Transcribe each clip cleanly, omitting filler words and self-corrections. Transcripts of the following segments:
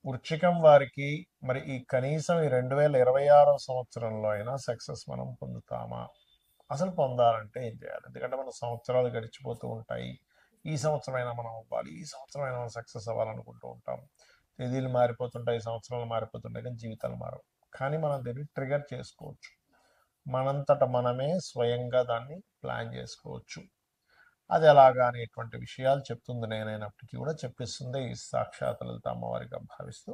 వృశ్చికం వారికి మరి ఈ కనీసం ఈ 2026 సంవత్సరంలో అయినా సక్సెస్ మనం పొందుతామా? అసలు పొందాలంటే ఏం చేయాలి? ఎందుకంటే మన సంవత్సరాలు గడిచిపోతూ ఉంటాయి. ఈ సంవత్సరమైనా మనం అవ్వాలి, ఈ సంవత్సరమైనా మనం సక్సెస్ అవ్వాలనుకుంటూ ఉంటాం. తేదీలు మారిపోతుంటాయి, సంవత్సరాలు మారిపోతుంటాయి, కానీ జీవితాలు మారవు. కానీ మనం దీన్ని ట్రిగర్ చేసుకోవచ్చు. మనంతట మనమే స్వయంగా దాన్ని ప్లాన్ చేసుకోవచ్చు. అది ఎలాగా అనేటువంటి విషయాలు చెప్తుంది. నేనైనప్పటికీ కూడా చెప్పిస్తుంది ఈ సాక్షాత్ లలిత అమ్మవారిగా భావిస్తూ,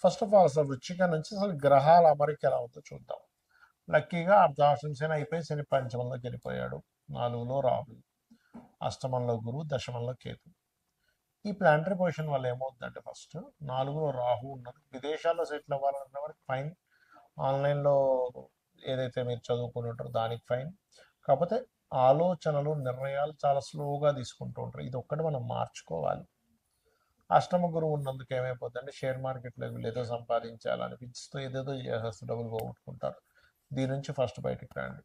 ఫస్ట్ ఆఫ్ ఆల్ అసలు వృశ్చిక నుంచి అసలు గ్రహాల అమరిక ఎలా ఉందో చూద్దాం. లక్కీగా అర్ధాష్టమ శని అయిపోయి శని పంచమంలోకి వెళ్ళిపోయాడు. 4లో రాహు, అష్టమంలో గురువు, దశమంలో కేతు. ఈ ప్లానటరీ పొజిషన్ వల్ల ఏమవుతుందంటే, ఫస్ట్ 4లో రాహు ఉన్నది. విదేశాల్లో సెటిల్ అవ్వాలన్న వారికి ఫైన్, ఆన్లైన్లో ఏదైతే మీరు చదువుకుని ఉంటారో దానికి ఫైన్. కాకపోతే ఆలోచనలు నిర్ణయాలు చాలా స్లోగా తీసుకుంటూ ఉంటారు. ఇది ఒక్కటి మనం మార్చుకోవాలి. అష్టమ గురువు ఉన్నందుకు ఏమైపోతుందంటే, షేర్ మార్కెట్లో వీళ్ళు ఏదో సంపాదించాలనిపిస్తూ ఏదేదో చేసేస్తూ డబ్బులు పోగొట్టుకుంటారు. దీని నుంచి ఫస్ట్ బయటికి రండి.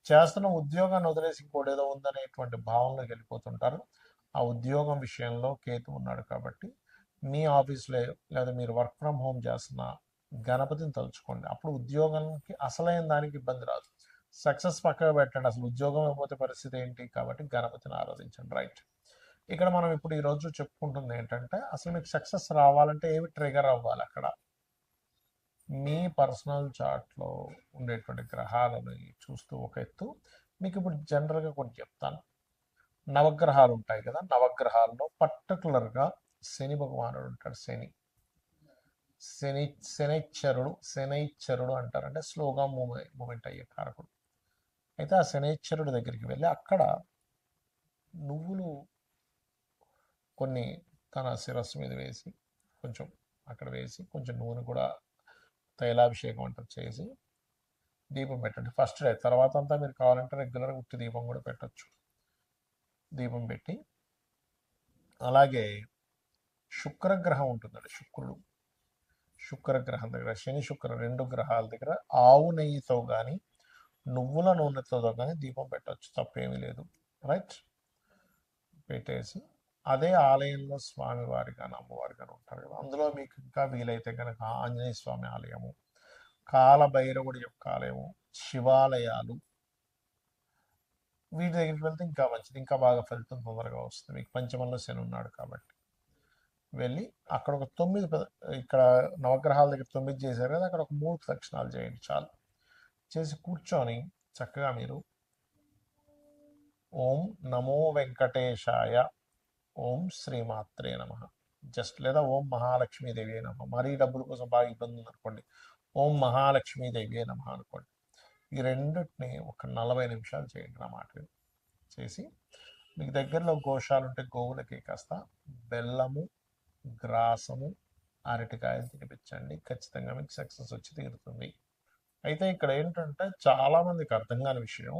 చేస్తున్న ఉద్యోగాన్ని వదిలేసి ఇంకోటి ఏదో ఉందనేటువంటి భావనలోకి వెళ్ళిపోతుంటారు. ఆ ఉద్యోగం విషయంలో కేతు ఉన్నాడు కాబట్టి మీ ఆఫీస్లో లేదా మీరు వర్క్ ఫ్రమ్ హోమ్ చేస్తున్న గణపతిని తలుచుకోండి. అప్పుడు ఉద్యోగానికి అసలైన దానికి ఇబ్బంది రాదు. సక్సెస్ పక్కగా పెట్టండి, అసలు ఉద్యోగం అయిపోతే పరిస్థితి ఏంటి? కాబట్టి గణపతిని ఆరాధించండి. రైట్. ఇక్కడ మనం ఇప్పుడు ఈరోజు చెప్పుకుంటుంది ఏంటంటే, అసలు మీకు సక్సెస్ రావాలంటే ఏమి ట్రిగర్ అవ్వాలి? అక్కడ మీ పర్సనల్ చార్ట్లో ఉండేటువంటి గ్రహాలను చూస్తూ ఒక ఎత్తు. మీకు ఇప్పుడు జనరల్గా కొన్ని చెప్తాను. నవగ్రహాలు ఉంటాయి కదా, నవగ్రహాల్లో పర్టికులర్గా శని భగవానుడు ఉంటాడు. శనైశ్చరుడు అంటారు. అంటే స్లోగా మూమెంట్ అయ్యే కారకుడు. అయితే ఆ శనైశ్చరుడు దగ్గరికి వెళ్ళి అక్కడ నువ్వులు కొన్ని తన శిరస్సు మీద వేసి, కొంచెం అక్కడ వేసి, కొంచెం నూనె కూడా తైలాభిషేకం అంటారు చేసి దీపం పెట్టండి ఫస్ట్ డే. తర్వాత అంతా మీరు కావాలంటే రెగ్యులర్గా ఉట్టి దీపం కూడా పెట్టచ్చు. దీపం పెట్టి, అలాగే శుక్రగ్రహం ఉంటుందండి, శుక్రగ్రహం దగ్గర, శని శుక్ర 2 గ్రహాల దగ్గర ఆవు నెయ్యితో కానీ నువ్వుల నూనెతో కానీ దీపం పెట్టచ్చు, తప్పేమీ లేదు. రైట్. పెట్టేసి అదే ఆలయంలో స్వామివారి కానీ అమ్మవారి కానీ ఉంటారు కదా, అందులో మీకు ఇంకా వీలైతే కనుక ఆంజనేయ స్వామి ఆలయము, కాలభైరవుడి యొక్క ఆలయము, శివాలయాలు, వీటి దగ్గరికి వెళ్తే ఇంకా మంచిది, ఇంకా బాగా ఫలితం తొందరగా వస్తుంది. మీకు పంచమంలో శని ఉన్నాడు కాబట్టి వెళ్ళి అక్కడ ఒక 9 ఇక్కడ నవగ్రహాల దగ్గర 9 చేశారు కదా, అక్కడ ఒక 3 ప్రదక్షిణాలు చేయండి చాలు. చేసి కూర్చొని చక్కగా మీరు ఓం నమో వెంకటేశాయ, ఓం శ్రీమాత్రే నమ, జస్ట్, లేదా ఓం మహాలక్ష్మీదేవి నమ. మరీ డబ్బుల కోసం బాగా ఇబ్బంది ఉందనుకోండి, ఓం మహాలక్ష్మీదేవి నమ అనుకోండి. ఈ రెండింటిని ఒక 40 నిమిషాలు చేయండి నా మాట చేసి, మీకు దగ్గరలో గోశాలు ఉంటే గోవులకి కాస్త బెల్లము, గ్రాసము, అరటికాయలు తినిపించండి. ఖచ్చితంగా మీకు సక్సెస్ వచ్చి తీరుతుంది. అయితే ఇక్కడ ఏంటంటే, చాలామందికి అర్థం కాని విషయం,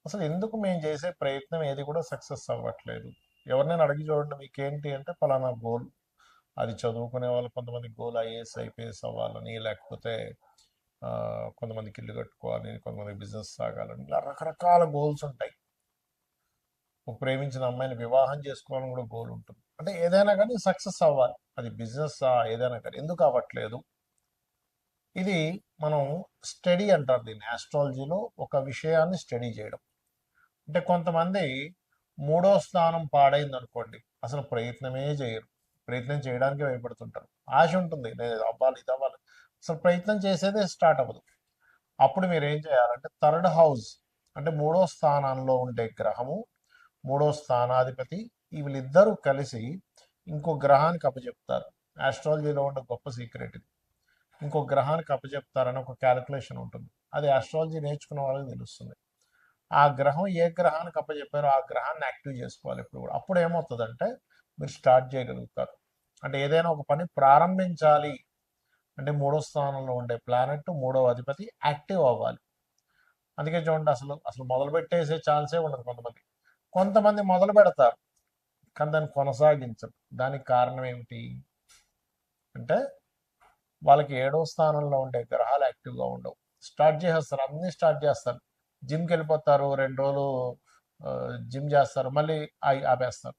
అసలు ఎందుకు మేము చేసే ప్రయత్నం ఏది కూడా సక్సెస్ అవ్వట్లేదు. ఎవరినైనా అడిగి చూడండి, మీకేంటి అంటే పలానా గోల్. అది చదువుకునే వాళ్ళు కొంతమంది గోల్ ఐఏఎస్ ఐపీఎస్ అవ్వాలని, లేకపోతే కొంతమందికి ఇల్లు కట్టుకోవాలని, కొంతమందికి బిజినెస్ సాగాలని, ఇలా రకరకాల గోల్స్ ఉంటాయి. ఒక ప్రేమించిన అమ్మాయిని వివాహం చేసుకోవాలని కూడా గోల్ ఉంటుంది. అంటే ఏదైనా కానీ సక్సెస్ అవ్వాలి, అది బిజినెస్ ఏదైనా కానీ. ఎందుకు అవ్వట్లేదు? ఇది మనం స్టడీ అంటారు దీన్ని, ఆస్ట్రాలజీలో ఒక విషయాన్ని స్టడీ చేయడం. అంటే కొంతమంది 3వ స్థానం పాడైంది అనుకోండి, అసలు ప్రయత్నమే చేయరు, ప్రయత్నం చేయడానికి భయపడుతుంటారు. ఆశ ఉంటుంది, నేను అవ్వాలి ఇది అవ్వాలి, అసలు ప్రయత్నం చేసేదే స్టార్ట్ అవ్వదు. అప్పుడు మీరు ఏం చేయాలంటే, థర్డ్ హౌస్ అంటే 3వ స్థానంలో ఉండే గ్రహము, 3వ స్థానాధిపతి, వీళ్ళిద్దరూ కలిసి ఇంకో గ్రహానికి అప్పచెప్తారు. ఆస్ట్రాలజీలో ఉండే గొప్ప సీక్రెట్ ఇది. ఇంకో గ్రహానికి అప్పచెప్తారని ఒక క్యాలిక్యులేషన్ ఉంటుంది. అది ఆస్ట్రాలజీ నేర్చుకున్న వాళ్ళకి తెలుస్తుంది. ఆ గ్రహం ఏ గ్రహానికి అప్పచెప్పారో ఆ గ్రహాన్ని యాక్టివ్ చేసుకోవాలి ఎప్పుడు కూడా. అప్పుడు ఏమవుతుందంటే మీరు స్టార్ట్ చేయగలుగుతారు. అంటే ఏదైనా ఒక పని ప్రారంభించాలి అంటే 3వ స్థానంలో ఉండే ప్లానెట్, 3వ అధిపతి యాక్టివ్ అవ్వాలి. అందుకే చూడండి, అసలు మొదలు పెట్టేసే ఛాన్సే ఉండదు. కొంతమంది మొదలు పెడతారు కానీ దాన్ని కొనసాగించరు. దానికి కారణం ఏమిటి అంటే, వాళ్ళకి 7వ స్థానంలో ఉండే గ్రహాలు యాక్టివ్గా ఉండవు. స్టార్ట్ చేసేస్తారు, అన్నీ స్టార్ట్ చేస్తారు. జిమ్కి వెళ్ళిపోతారు, 2 రోజులు జిమ్ చేస్తారు, మళ్ళీ ఆపేస్తారు.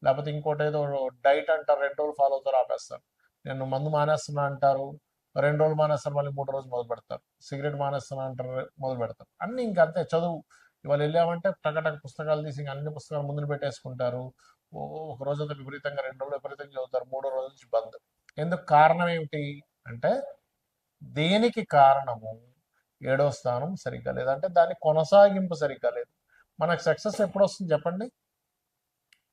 లేకపోతే ఇంకోటి ఏదో డైట్ అంటారు, 2 రోజులు ఫాలో అవుతారు, ఆపేస్తారు. నేను మందు మానేస్తున్నా అంటారు, 2 రోజులు మానేస్తారు, మళ్ళీ 3 రోజులు మొదలు పెడతారు. సిగరెట్ మానేస్తున్నా అంటారు, మొదలు పెడతారు. అన్నీ ఇంకా అంతే. చదువు ఇవాళ వెళ్ళామంటే టకటక పుస్తకాలు తీసి ఇంక అన్ని పుస్తకాలు ముందులు పెట్టేసుకుంటారు. ఒక రోజంతా విపరీతంగా, 2 రోజులు విపరీతంగా చదువుతారు, 3వ రోజు నుంచి బంద్. ఎందుకు? కారణం ఏమిటి అంటే, దేనికి కారణము? 7వ స్థానం సరిగ్గా లేదంటే దాని కొనసాగింపు సరిగ్గా లేదు. మనకు సక్సెస్ ఎప్పుడు వస్తుంది చెప్పండి?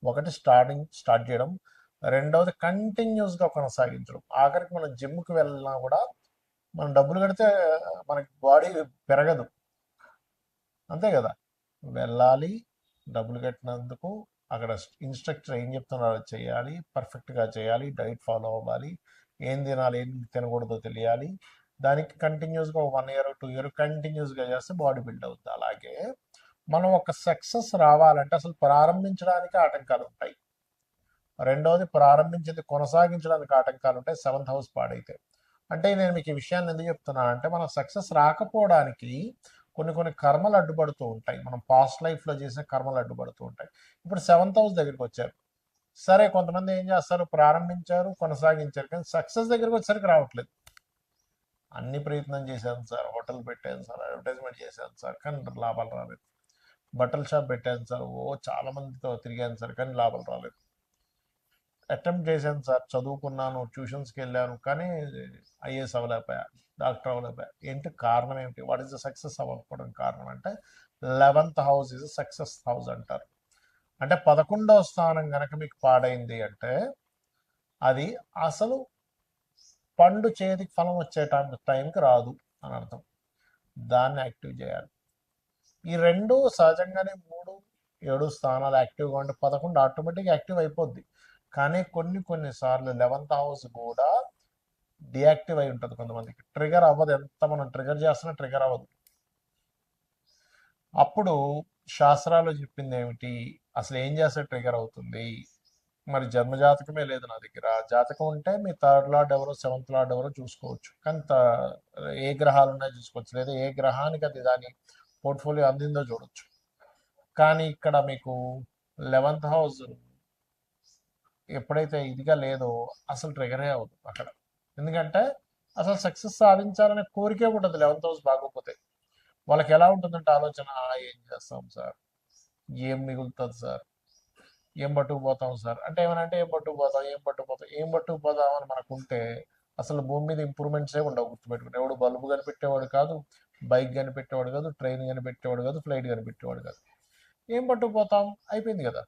ఒకటి స్టార్ట్ చేయడం, రెండవది కంటిన్యూస్గా కొనసాగించడం. ఆఖరికి మనం జిమ్కి వెళ్ళినా కూడా మనం డబ్బులు కడితే మనకి బాడీ పెరగదు, అంతే కదా? వెళ్ళాలి, డబ్బులు కట్టినందుకు అక్కడ ఇన్స్ట్రక్టర్ ఏం చెప్తున్నారో చేయాలి, పర్ఫెక్ట్గా చేయాలి, డైట్ ఫాలో అవ్వాలి, ఏం తినాలి ఏం తినకూడదో తెలియాలి. దానికి కంటిన్యూస్గా 1 ఇయర్ 2 ఇయర్ కంటిన్యూస్గా చేస్తే బాడీ బిల్డ్ అవుతుంది. అలాగే మనం ఒక సక్సెస్ రావాలంటే అసలు ప్రారంభించడానికి ఆటంకాలు ఉంటాయి. రెండవది, ప్రారంభించింది కొనసాగించడానికి ఆటంకాలు ఉంటాయి. 7th house పాడైతే. అంటే నేను మీకు ఈ విషయాన్ని ఎందుకు చెప్తున్నానంటే, మనం సక్సెస్ రాకపోవడానికి కొన్ని కొన్ని కర్మలు అడ్డుపడుతూ ఉంటాయి. మనం పాస్ట్ లైఫ్లో చేసిన కర్మలు అడ్డుపడుతూ ఉంటాయి. ఇప్పుడు 7th హౌస్ దగ్గరికి వచ్చారు. సరే, కొంతమంది ఏం చేస్తారు, ప్రారంభించారు, కొనసాగించారు, కానీ సక్సెస్ దగ్గరికి వచ్చేసరికి రావట్లేదు. అన్ని ప్రయత్నం చేశాను సార్, హోటల్ పెట్టాను సార్, అడ్వర్టైజ్మెంట్ చేశాను సార్, కానీ లాభాలు రాలేదు. బట్టల షాప్ పెట్టాను సార్, చాలా మందితో తిరిగాను సార్, కానీ లాభాలు రాలేదు. అటెంప్ట్ చేశాను సార్, చదువుకున్నాను, ట్యూషన్స్కి వెళ్ళాను, కానీ ఐఏఎస్ అవ్వలేకపోయా, డాక్టర్ అవ్వలేకపోయా. ఏంటి కారణం ఏమిటి? వాట్ ఈస్ ద సక్సెస్ అవ్వకపోవడం కారణం అంటే, 11th house is success house అంటారు. అంటే 11వ స్థానం కనుక మీకు పాడైంది అంటే, అది అసలు పండు చేతికి ఫలం వచ్చే టైంకి రాదు అని అర్థం. దాన్ని యాక్టివ్ చేయాలి. ఈ రెండు సహజంగానే 3, 7 స్థానాలు యాక్టివ్గా ఉంటే 11 ఆటోమేటిక్గా యాక్టివ్ అయిపోద్ది. కానీ కొన్ని సార్లు 11th హౌస్ కూడా డియాక్టివ్ అయి ఉంటుంది. కొంతమందికి ట్రిగర్ అవ్వదు, ఎంత మనం ట్రిగర్ చేస్తున్నా ట్రిగర్ అవ్వదు. అప్పుడు శాస్త్రాలు చెప్పింది ఏమిటి? అసలు ఏం చేస్తే ట్రిగర్ అవుతుంది? మరి జన్మజాతకమే లేదు నా దగ్గర. జాతకం ఉంటే మీ 3rd లార్డ్ ఎవరో 7th లార్డ్ ఎవరో చూసుకోవచ్చు, కానీ ఏ గ్రహాలు ఉన్నాయో చూసుకోవచ్చు, లేదా ఏ గ్రహానికి అది దాని పోర్ట్ఫోలియో అందిందో చూడొచ్చు. కానీ ఇక్కడ మీకు 11th హౌస్ ఎప్పుడైతే ఇదిగా లేదో అసలు ట్రిగరే అవ్వదు అక్కడ. ఎందుకంటే అసలు సక్సెస్ సాధించాలనే కోరికే ఉండదు 11th హౌస్ బాగోపోతే. వాళ్ళకి ఎలా ఉంటుందంటే ఆలోచన, ఏం చేస్తాం సార్, ఏం మిగులుతుంది సార్, ఏం పట్టుకుపోతాం సార్ అంటే, ఏమనంటే ఏం పట్టుకుపోతాం అని మనకుంటే అసలు భూమి మీద ఇంప్రూవ్మెంట్సే ఉండవు. గుర్తుపెట్టుకుంటే, ఎవడు బల్బు కనిపెట్టేవాడు కాదు, బైక్ కనిపెట్టేవాడు కాదు, ట్రైన్ కనిపెట్టేవాడు కాదు, ఫ్లైట్ కనిపెట్టేవాడు కాదు. ఏం పట్టుకుపోతాం, అయిపోయింది కదా.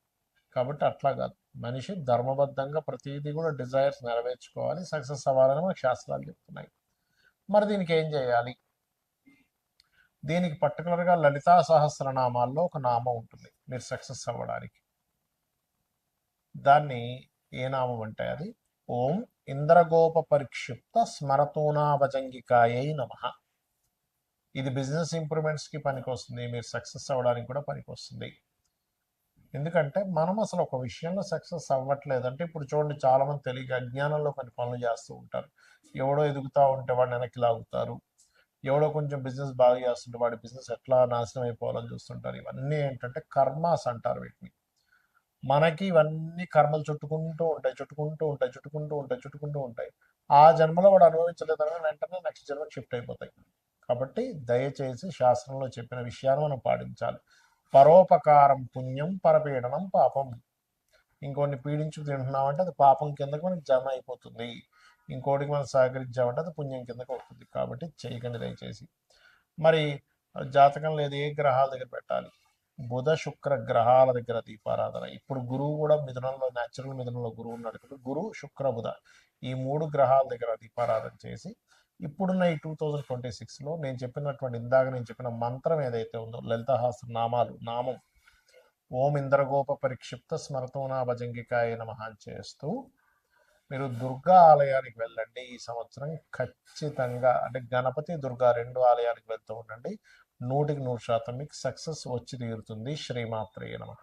కాబట్టి అట్లా కాదు, మనిషి ధర్మబద్ధంగా ప్రతిదీ కూడా డిజైర్స్ నెరవేర్చుకోవాలి, సక్సెస్ అవ్వాలని మనకు శాస్త్రాలు చెప్తున్నాయి. మరి దీనికి ఏం చేయాలి? దీనికి పర్టికులర్గా లలితా సహస్రనామాల్లో ఒక నామం ఉంటుంది మీరు సక్సెస్ అవ్వడానికి. దాన్ని ఏ నామం అంటే అది ఓం ఇంద్రగోప పరిక్షిప్త స్మరతోనాభజంగికాయై నమః. ఇది బిజినెస్ ఇంప్రూవ్మెంట్స్కి పనికొస్తుంది, మీరు సక్సెస్ అవ్వడానికి కూడా పనికొస్తుంది. ఎందుకంటే మనం అసలు ఒక విషయంలో సక్సెస్ అవ్వట్లేదు అంటే, ఇప్పుడు చూడండి, చాలామంది తెలియక అజ్ఞానంలో కొన్ని పనులు చేస్తూ ఉంటారు. ఎవడో ఎదుగుతూ ఉంటే వాడిని వెనక్కి లాగుతారు, ఎవడో కొంచెం బిజినెస్ బాగా చేస్తుంటే వాడి బిజినెస్ ఎట్లా నాశనం అయిపోవాలని చూస్తుంటారు. ఇవన్నీ ఏంటంటే కర్మాస్ అంటారు వీటిని. మనకి ఇవన్నీ కర్మలు చుట్టుకుంటూ ఉంటాయి. ఆ జన్మలో వాడు అనుభవించలేదని వెంటనే నెక్స్ట్ జన్మకి షిఫ్ట్ అయిపోతాయి. కాబట్టి దయచేసి శాస్త్రంలో చెప్పిన విషయాన్ని మనం పాటించాలి. పరోపకారం పుణ్యం, పరపీడనం పాపం. ఇంకోటిని పీడించు తింటున్నామంటే అది పాపం కిందకి మనకి జమ అయిపోతుంది. ఇంకోటికి మనం సహకరించామంటే అది పుణ్యం కిందకి వస్తుంది. కాబట్టి చేయకండి దయచేసి. మరి జాతకం లేదు, ఏ గ్రహాల దగ్గర పెట్టాలి? బుధ శుక్ర గ్రహాల దగ్గర దీపారాధన. ఇప్పుడు గురువు కూడా మిథునంలో, న్యాచురల్ మిథునంలో గురువు ఉన్నాడు కాబట్టి గురు శుక్ర బుధ ఈ 3 గ్రహాల దగ్గర దీపారాధన చేసి, ఇప్పుడున్న ఈ 2026లో నేను చెప్పినటువంటి, ఇందాక నేను చెప్పిన మంత్రం ఏదైతే ఉందో, లలితాహాస్త్ర నామం ఓం ఇంద్రగోప పరిక్షిప్త స్మరతోనా భజంగికాయ నమః చేస్తూ మీరు దుర్గా ఆలయానికి వెళ్ళండి. ఈ సంవత్సరం ఖచ్చితంగా, అంటే గణపతి దుర్గా 2 ఆలయానికి వెళ్తూ ఉండండి. 100% మీకు సక్సెస్ వచ్చి తీరుతుంది. శ్రీమాత్రే నమః.